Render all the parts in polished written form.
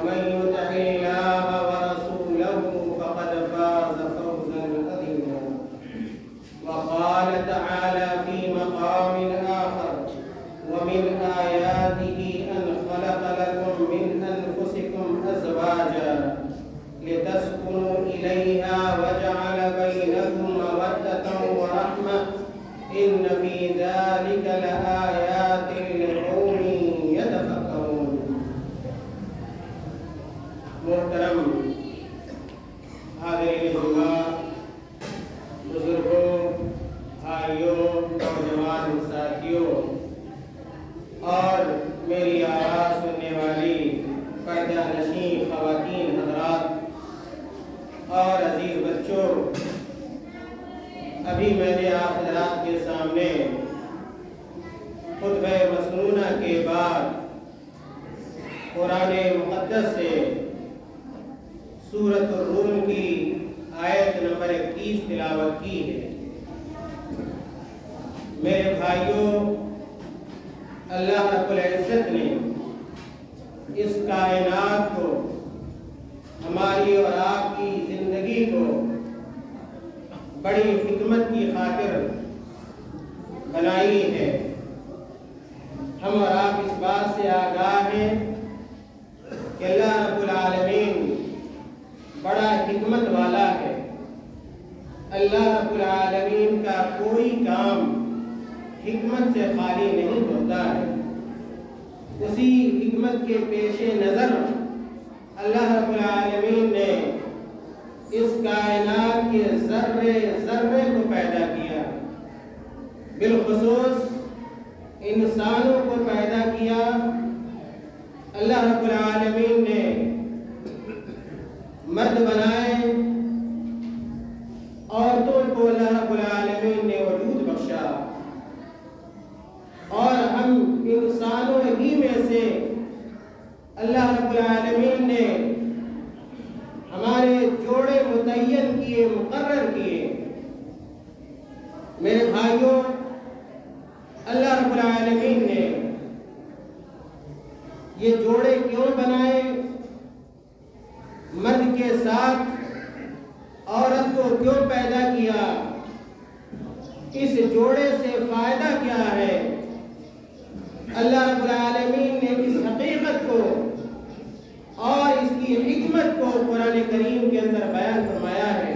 ومن يطع الله ورسوله محترم حاضرین جمعہ، بزرگوں، بھائیوں، نوجوان ساتھیوں اور میری آواز سننے والی پردہ نشین خواتین حضرات اور عزیز بچوں، ابھی میں نے آپ حضرات کے سامنے خطبہ مسنونہ کے بعد قرآن مقدس سے سورۃ الروم کی آیت نمبر 21 تلاوت کی ہے۔ میرے بھائیوں، اللہ رب العزت نے اس کائنات کو، ہماری اور آپ کی زندگی کو بڑی حکمت کی خاطر بنائی ہے۔ ہم اور آپ اس بات سے آگاہ ہیں کہ اللہ رب العالمین بڑا حکمت والا ہے۔ اللہ رب العالمین کا کوئی کام حکمت سے خالی نہیں ہوتا ہے۔ اسی حکمت کے پیش نظر اللہ رب العالمین نے اس کائنات کے ذرے ذرے کو پیدا کیا، بالخصوص انسانوں کو پیدا کیا۔ اللہ رب العالمین نے مرد بنائے، عورتوں کو اللہ رب العالمین نے وجود بخشا، اور ہم انسانوں ہی میں سے اللہ رب العالمین نے ہمارے جوڑے متعین کیے، مقرر کیے۔ میرے بھائیوں، اللہ رب العالمین نے یہ جوڑے کیوں بنائے؟ مرد کے ساتھ عورت کو کیوں پیدا کیا؟ اس جوڑے سے فائدہ کیا ہے؟ اللہ رب العالمین نے اس حقیقت کو اور اس کی حکمت کو قرآن کریم کے اندر بیان فرمایا ہے۔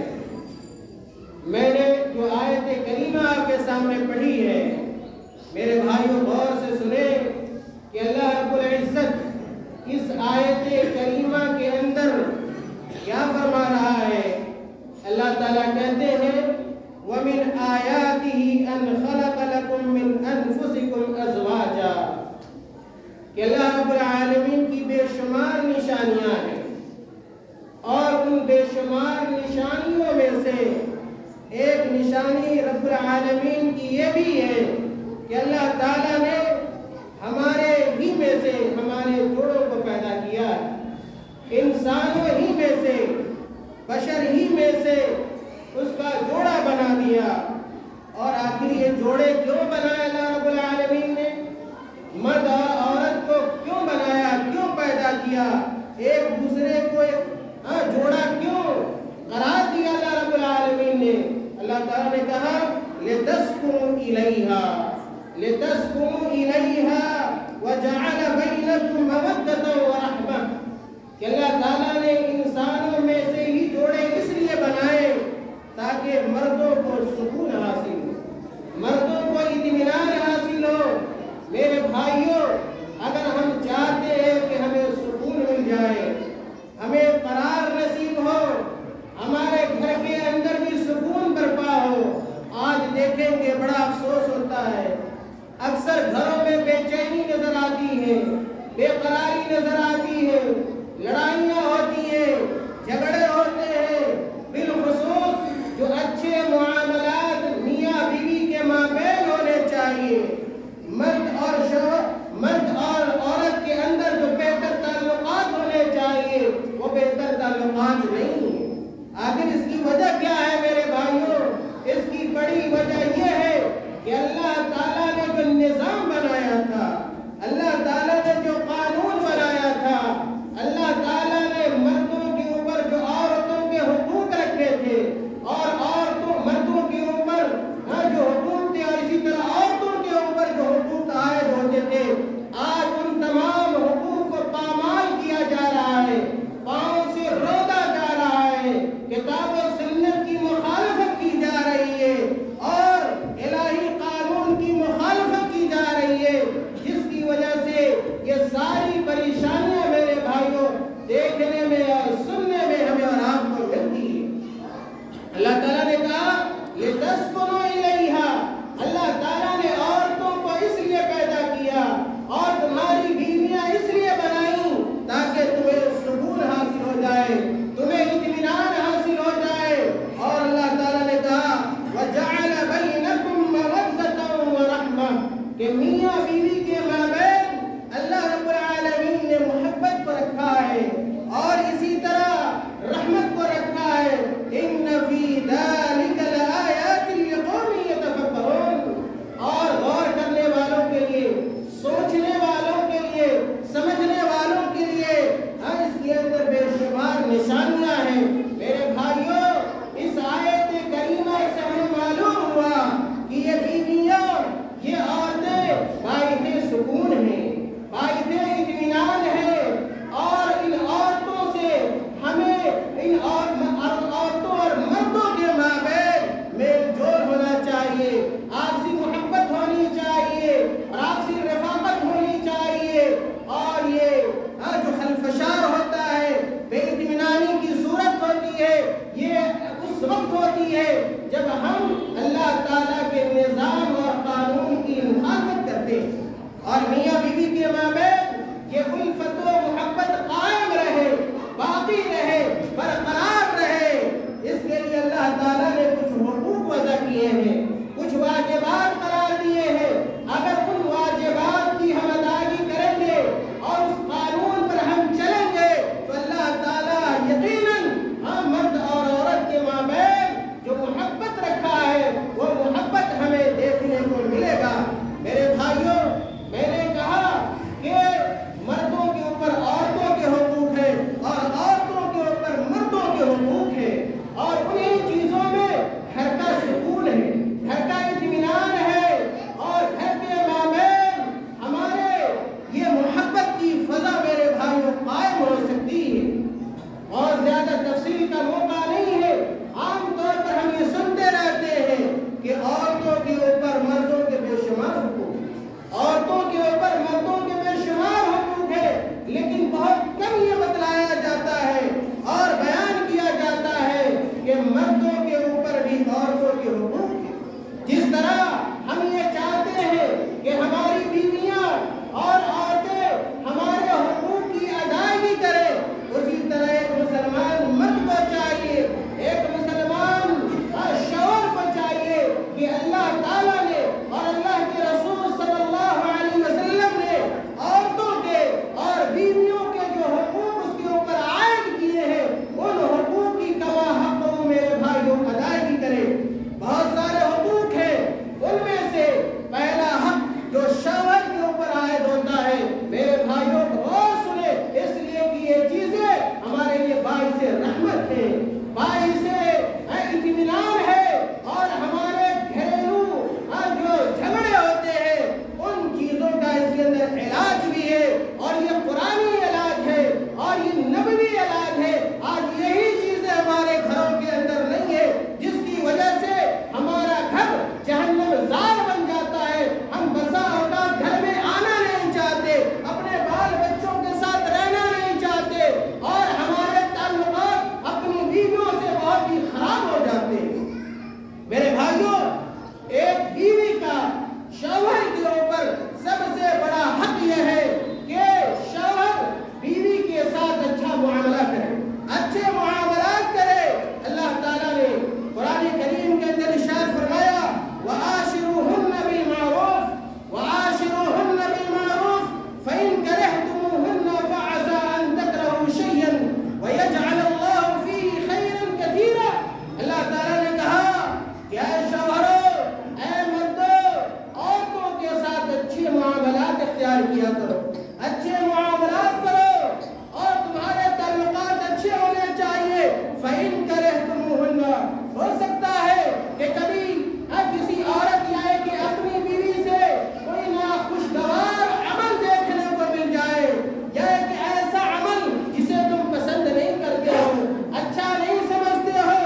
میں نے جو آیت کریمہ آپ کے سامنے پڑھی ہے، میرے بھائیوں غور سے سنیں کہ اللہ رب العزت اس آیت کریمہ کے اندر کیا فرما رہا ہے۔ اللہ تعالیٰ کہتے ہیں وَمِنْ آيَاتِهِ أَنْ خَلَقَ لَكُم مِّنْ أَنفُسِكُمْ أَزْوَاجًا، کہ اللہ رب العالمین کی بے شمار نشانیاں ہیں، اور ان بے شمار نشانیوں میں سے ایک نشانی رب العالمین کی یہ بھی ہے کہ اللہ تعالیٰ نے ہمارے ہی میں سے ہمارے جوڑوں کو پیدا کیا، انسانوں ہی میں سے، بشر ہی میں سے اس کا جوڑا بنا دیا۔ اور آخر یہ جوڑے کیوں بنائے اللہ رب العالمین نے؟ مرد اور عورت کو کیوں بنایا، کیوں پیدا کیا، ایک دوسرے کو جوڑا کیوں قرار دیا اللہ رب العالمین نے؟ اللہ تعالیٰ نے کہا لِتَسْكُنُوا إِلَيْهَا لِتَسْكُنُوا إِلَيْهَا وَجَعَلَ بَيْنَكُمْ مَوَدَّةً وَرَحْمَةً، کہ اللہ تعالیٰ نے انسانوں میں سے ہی جوڑے اس لیے بنائے تاکہ مردوں کو سکون حاصل ہو، مردوں کو اطمینان حاصل ہو۔ میرے بھائیوں، اگر ہم چاہتے ہیں کہ ہمیں سکون مل جائے، ہمیں قرار نصیب ہو، ہمارے گھر کے اندر بھی سکون برپا ہو، آج دیکھیں گے بڑا افسوس ہوتا ہے، اکثر گھروں میں بے چینی نظر آتی ہے، بے قراری نظر آتی ہے، لڑائیاں ہوتی ہیں، جھگڑے ہوتے ہیں، بالخصوص جو اچھے معاملات میاں بیوی کے مابین ہونے چاہیے، مرد اور عورت کے اندر جو بہتر تعلقات ہونے چاہیے وہ بہتر تعلقات نہیں ہیں۔ آخر اس کی وجہ کیا ہے میرے بھائیوں؟ اس کی بڑی وجہ یہ ہے کہ اللہ تعالیٰ نے جو نظام بنایا تھا، اللہ تعالیٰ نے جو قانون بنایا تھا، اللہ تعالیٰ نے مردوں کے اوپر جو عورتوں کے حقوق رکھے تھے، اور مردوں کے اوپر جو حقوق تھے، اور اسی طرح عورتوں کے اوپر جو حقوق عائد ہوتے تھے، آج ان تمام حقوق کو پامال کیا جا رہا ہے، پاؤں سے رودا جا رہا ہے۔ کتاب و سنت کی اور نشانیاں ہیں۔ میرے بھائیوں، اس آیت کریمہ سے ہمیں معلوم ہوا کہ یہ بیویاں، یہ عورتیں باعث سکون ہیں، باعث اطمینان ہیں، اور ان عورتوں سے ہمیں ان عورتوں اور مردوں کے مابین میل جول ہونا چاہیے، آپسی محبت ہونی چاہیے اور آپسی رفاقت ہونی چاہیے۔ اور یہ جو خلفشار ہوتا ہے، بے اطمینانی کی صورت ہوتی ہے، یہ اس وقت ہوتی ہے جب ہم اللہ تعالیٰ کے نظام اور قانون کی مخالفت کرتے ہیں۔ اور میاں بیوی کے مابین یہ الفت و محبت قائم رہے، باقی رہے، برقرار رہے، اس کے لیے اللہ تعالیٰ نے کچھ حقوق وضع کیے ہیں، کچھ واجبات قرار دیے ہیں۔ اگر ان واجبات کی ہم ادائیگی کریں گے اور اس قانون پر ہم چلیں گے تو اللہ تعالیٰ یقیناً ہم مرد اور عورت کے مابین جو محبت رکھا ہے وہ محبت ہمیں دیکھنے کو ملے گا۔ میرے بھائیوں، میں نے کہا کہ مردوں کے اوپر عورتوں کے حقوق ہیں اور عورتوں کے اوپر مردوں کے حقوق ہیں، اور انہی چیزوں میں گھر کا سکون ہے، گھر کا اطمینان ہے، اور گھر کے مابین ہمارے یہ محبت کی فضا میرے بھائیوں قائم ہو سکتی ہے۔ اور زیادہ تفصیل کا موقع نہیں ہے، عام طور پر ہم یہ سنتے رہتے ہیں کہ عورتوں کے اوپر مردوں کے بے شمار حقوق، عورتوں کے اوپر مردوں کے بے شمار حقوق ہے، لیکن بہت کم یہ بتلایا جاتا ہے اور بیان کیا جاتا ہے کہ مردوں کے اوپر بھی عورتوں کے حقوق ہیں۔ جس طرح ہم یہ چاہتے ہیں کہ ہماری بیویاں اور عورتیں ہمارے حقوق کی ادائیگی کریں، اسی طرح ایک مسلمان مرد کو چاہیے، ایک مسلمان شوہر کو چاہیے کہ اللہ تعالیٰ نے اور اللہ کے رسول صلی اللہ علیہ وسلم نے عورتوں کے اور بیویوں کے جو حقوق اس کے اوپر عائد کیے ہیں، ان حقوق کی کما حق میرے بھائیوں ادائیگی کرے۔ بہت سارے حقوق ہیں، ان میں سے پہلا حق جو شوہر کے اوپر عائد ہوتا ہے، میرے بھائیوں غور سنیں، اس لیے کہ یہ چیزیں ہمارے لیے باعث رحمت ہے، باعث اطمینان ہے، اور ہمارے گھریلو جو جھگڑے ہوتے ہیں ان چیزوں کا اس کے اندر علاج بھی ہے، اور یہ قرآنی علاج ہے اور یہ نبوی علاج ہے۔ آج یہی چیزیں ہمارے گھروں کے اندر نہیں ہے، جس کی وجہ سے ہمارا گھر جہنم زار بن جاتا ہے۔ ہم بسا اوقات گھر میں آنا نہیں چاہتے، اپنے بال بچوں کے ساتھ رہنا نہیں چاہتے، اور ہمارے تعلقات اپنی بیویوں سے بہت ہی خراب ہو جاتے ہیں۔ میرے بھائیوں، ایک بیوی کا شوہر کے اوپر سب سے بڑا حق یہ ہے کہ شوہر بیوی کے ساتھ اچھا معاملہ کرے، اچھے معاملات کرے۔ اللہ تعالیٰ نے قرآن کریم کے اندر ارشاد فرمایا، وَعَاشِرُوهُنَّ بِالْمَعْرُوفِ وَعَاشِرُوهُنَّ بِالْمَعْرُوفِ فَإِنْ كَرِهْتُمُوهُنَّ فَعَسَىٰ أَن تَكْرَهُوا شَيْئًا وَيَجْعَلَ اللَّهُ فِيهِ خَيْرًا كَثِيرًا۔ اللہ تعالیٰ نے کہا کہ اے شوہروں، اے مردوں، عورتوں کے ساتھ اچھے معاملات اختیار کیا کرو، اچھے معاملات کرو، اور تمہارے تعلقات اچھے ہونے چاہیے۔ فَإِنْ كَرِهْتُمُوهُنَّ، ہو سکتا ہے کہ کبھی کسی عورت یا کہ اپنی بیوی سے کوئی ناخوشگوار عمل دیکھنے کو مل جائے، یا کہ ایسا عمل جسے تم پسند نہیں کرتے ہو، اچھا نہیں سمجھتے ہو،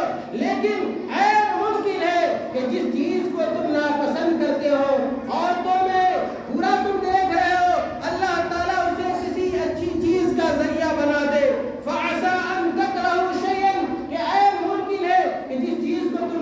لیکن عین ممکن ہے کہ جس چیز کو تم ناپسند کرتے ہو، عورتوں میں برا تم دیکھ رہے ہو، اللہ تعالیٰ اسے کسی اچھی چیز کا ذریعہ بنا دے۔ فَعَسَىٰ أَن تَكْرَهُوا شَيْئًا، کہ عین ممکن ہے کہ جس چیز کو تم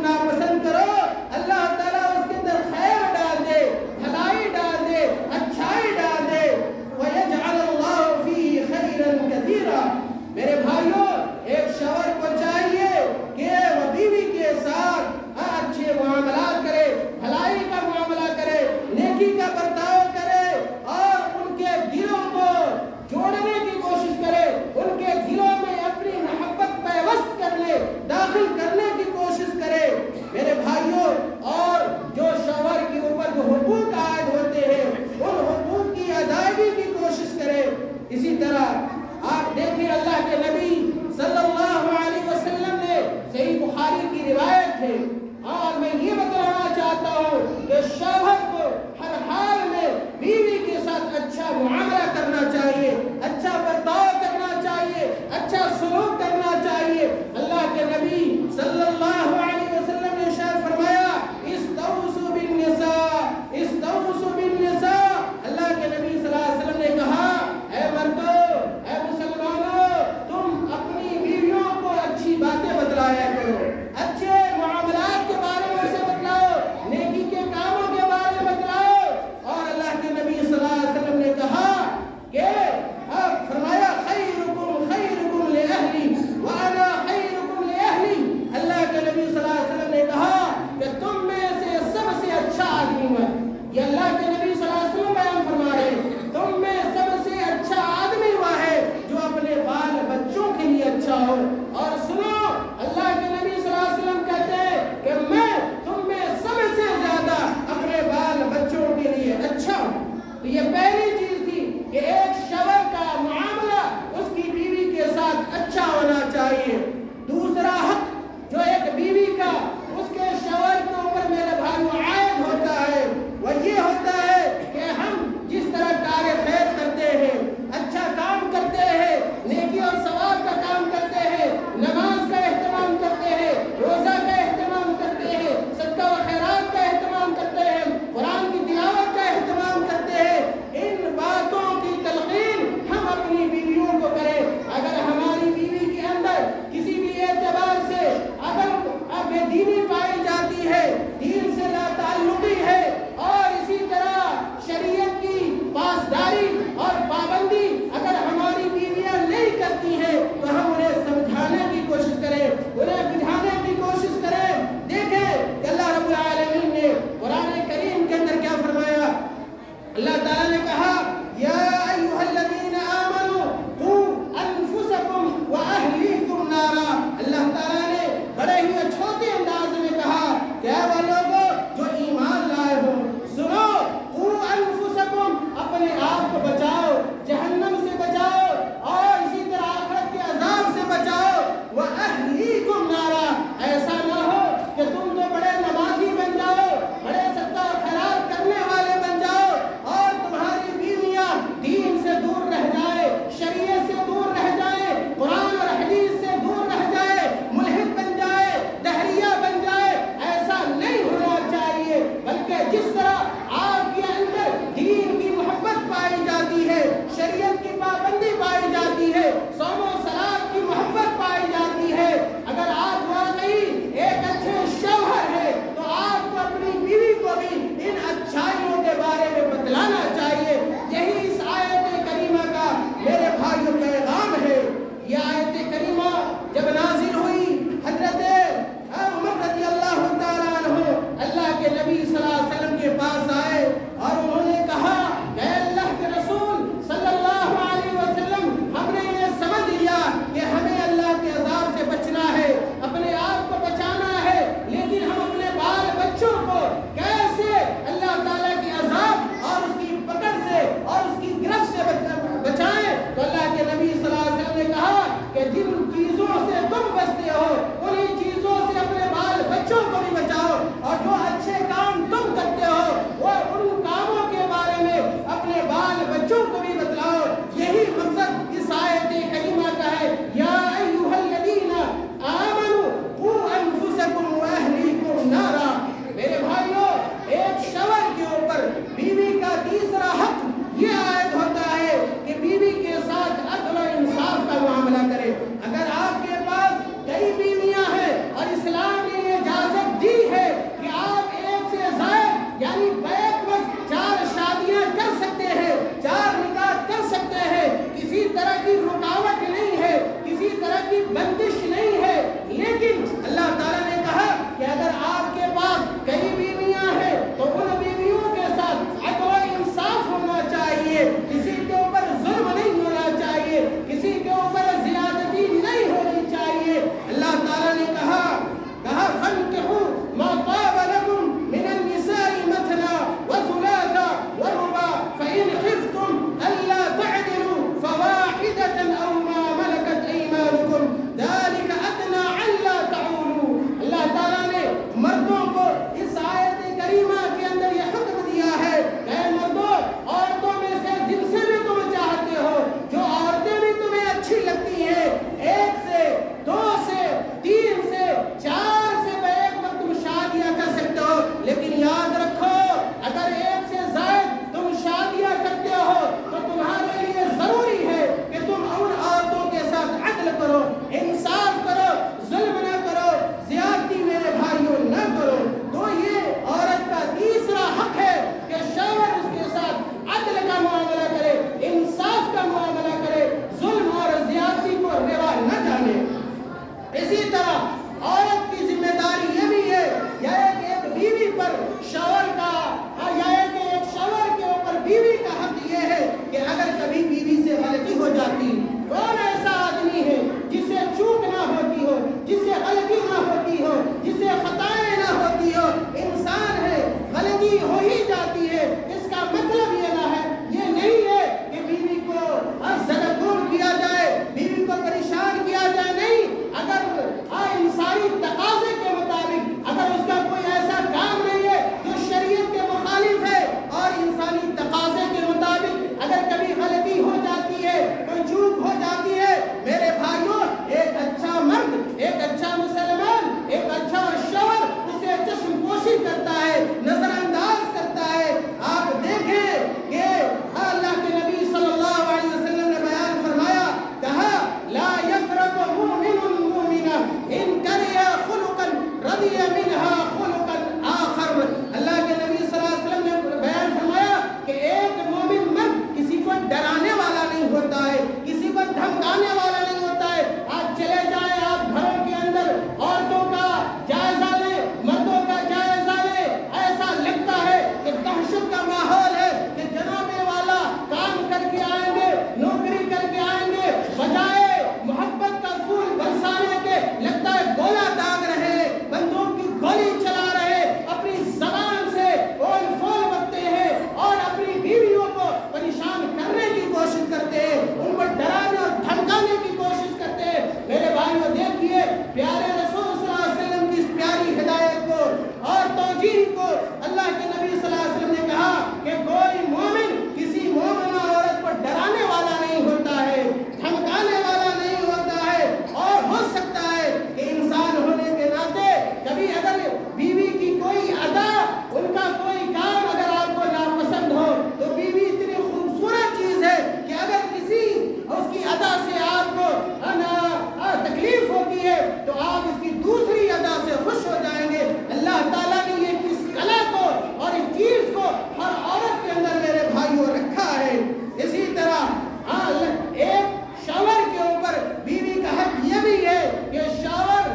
کہ شوہر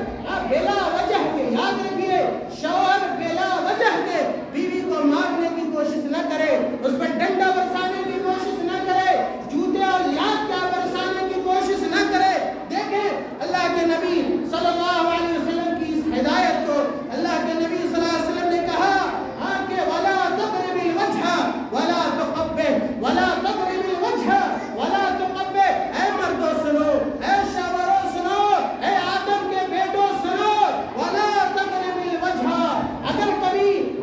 بلا وجہ کے، یاد رکھیے، شوہر بلا وجہ کے بیوی کو مارنے کی کوشش نہ کرے، اس پر ڈنڈا برسانے کی کوشش نہ کرے، جوتے اور لات کا برسانے کی کوشش نہ کرے۔ دیکھیں اللہ کے نبی صلی اللہ علیہ وسلم کی اس ہدایت کو، اللہ کے نبی صلی اللہ علیہ وسلم نے کہا کہ وَلَا تَضْرِبِ الْوَجْهَ وَلَا تُقَبِّحْ وَلَا تَضْرِبِ الْوَجْهَ وَلَا تُقَبِّحْ۔ اے مردوں سنو، اے شوہروں سنو، اے آدم کے بیٹوں سنو، وَلَا تَضْرِبِ الْوَجْهَ۔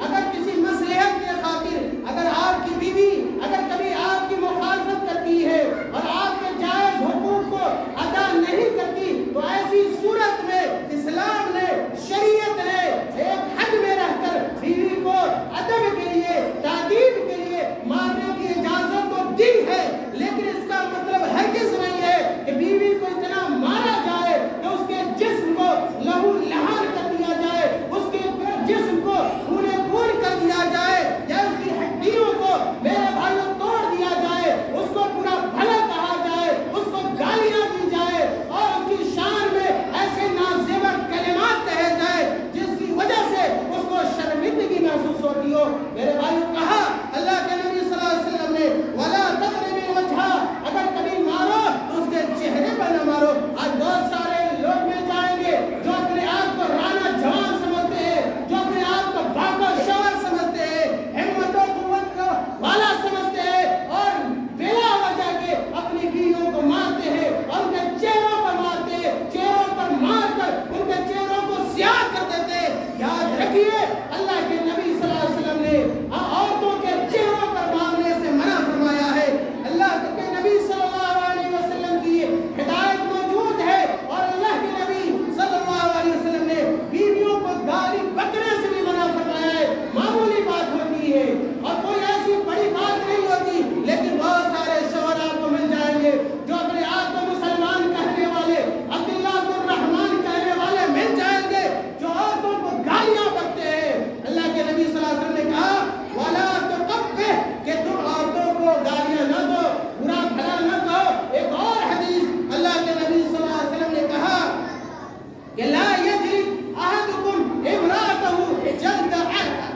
اگر کسی مصلحت کے خاطر اگر آپ کی بیوی اگر کبھی آپ کی مخالفت کرتی ہے اور آپ کے جائز حقوق کو ادا نہیں کرتی، تو ایسی صورت میں اسلام نے، شریعت نے ایک حد میں رہ کر بیوی کو ادب کے لیے، تادیب کے لیے مارنے کی اجازت تو دی ہے، لیکن اس کا مطلب ہرگز نہیں ہے کہ بیوی کو اتنا مارا جائے کہ اس کے جسم کو لہو لہان کر دیا جائے، اس کے جسم کو خون خون کر دیا جائے، یا اس کی ہڈیوں کو میرے بھائیوں توڑ دیا جائے، اس کو پورا بھلا کہا جائے، اس کو گالیاں دی جائے اور اس کی شان میں ایسے نازیور کلمات کہے جائے جس کی وجہ سے اس کو شرمندگی محسوس ہوتی ہو۔ میرے بھائیوں کہا اللہ کے نبی صلی اللہ علیہ وسلم نے وَلَا تَضْرِبِ الْوَجْهَ، اگر کبھی مارو تو اس کے چہرے پر نہ مارو۔ آج بہت سارے لوگ مل جائیں گے جو اپنے آپ کو رانا جوان سمجھتے ہیں، جو اپنے آپ کو باقا شوہر سمجھتے ہیں، ہمت و قوت والا سمجھتے ہیں، اور بلا وجہ کے اپنی بیویوں کو مارتے ہیں اور ان کے چہروں پر مارتے ہیں، چہروں پر مار کر ان کے چہروں کو سیاہ کر دیتے ہیں۔ یاد رکھیے اللہ کے نبی صلی اللہ علیہ وسلم نے عورتوں کے چہروں پر مارنے سے منع فرمایا ہے۔ اللہ کے نبی صلی اللہ علیہ وسلم کی ہدایت موجود ہے، اور اللہ کے نبی صلی اللہ علیہ وسلم نے بیویوں کو گالی بکنے سے بھی منع فرمایا ہے۔ معمولی بات ہوتی ہے اور کوئی ایسی بڑی بات نہیں ہوتی، لیکن بہت سارے شوہر آپ کو مل جائیں گے جو اپنے آپ کو مسلمان کہنے والے، عبداللہ الرحمن کہنے والے مل جائیں گے جو عورتوں کو گالیاں بکتے ہیں۔ اللہ کے نبی صلی اللہ علیہ وسلم نے کہا وَلَا تُقَبِّحْ، کہ تم عورتوں کو گالیاں نہ دو، برا بھلا نہ کہو۔ ایک اور حدیث اللہ کے نبی صلی اللہ علیہ وسلم نے کہا کہ لا يجلد احدكم امرأته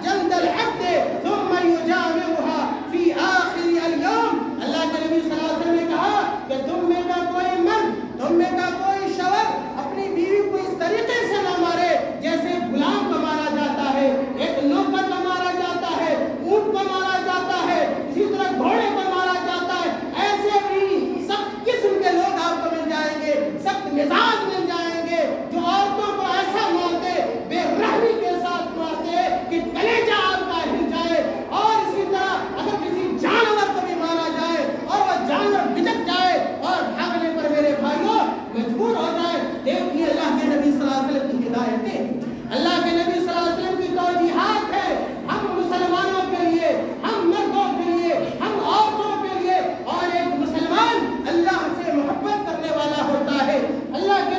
جلد العبد ثم يجامعها في آخر اليوم۔ اللہ کے نبی صلی اللہ علیہ وسلم نے کہا کہ تم میں کا کوئی مرد، تم میں کا کوئی شوہر اپنی بیوی کو اس طریقے سے نہ مارے جیسے غلام کو مارا جاتا ہے، ایک نوکر کو مارا جاتا ہے، اونٹ کو مارا جاتا ہے، اسی طرح گھوڑے کو مارا جاتا ہے۔ ایسے بھی سخت قسم کے لوگ آپ کو مل جائیں گے، سخت مزاج مل جائیں گے جو عورتوں کو ایسا مارتے، بے رحمی کے ساتھ مارتے کہ کلیجہ آپ کا ہل جائے۔ اور اسی طرح اگر کسی جانور کو بھی مارا جائے اور وہ جانور بھٹک جائے اور بھاگنے پر میرے بھائیوں مجبور ہو جائے۔ دیکھیے اللہ کے نبی صلی اللہ علیہ وسلم کی ہدایتیں، اللہ کے نبی صلی اللہ علیہ وسلم کی توجیہات ہے ہم مسلمانوں کے لیے، ہم مردوں کے لیے، ہم عورتوں کے لیے۔ اور ایک مسلمان اللہ سے محبت کرنے والا ہوتا ہے۔ اللہ کے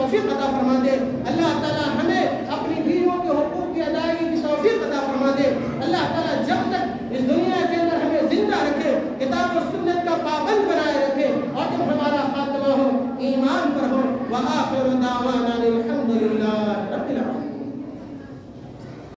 توفیق عطا فرما دے. اللہ تعالیٰ ہمیں اپنی بیویوں کے حقوق کی ادائیگی کی توفیق عطا فرما دے. اللہ تعالیٰ جب تک اس دنیا کے اندر ہمیں زندہ رکھے, کتاب و سنت کا پابند بنائے رکھے, اور جب ہمارا خاتمہ ہو ایمان پر ہو. وآخر دعوانا الحمدللہ رب العالمین.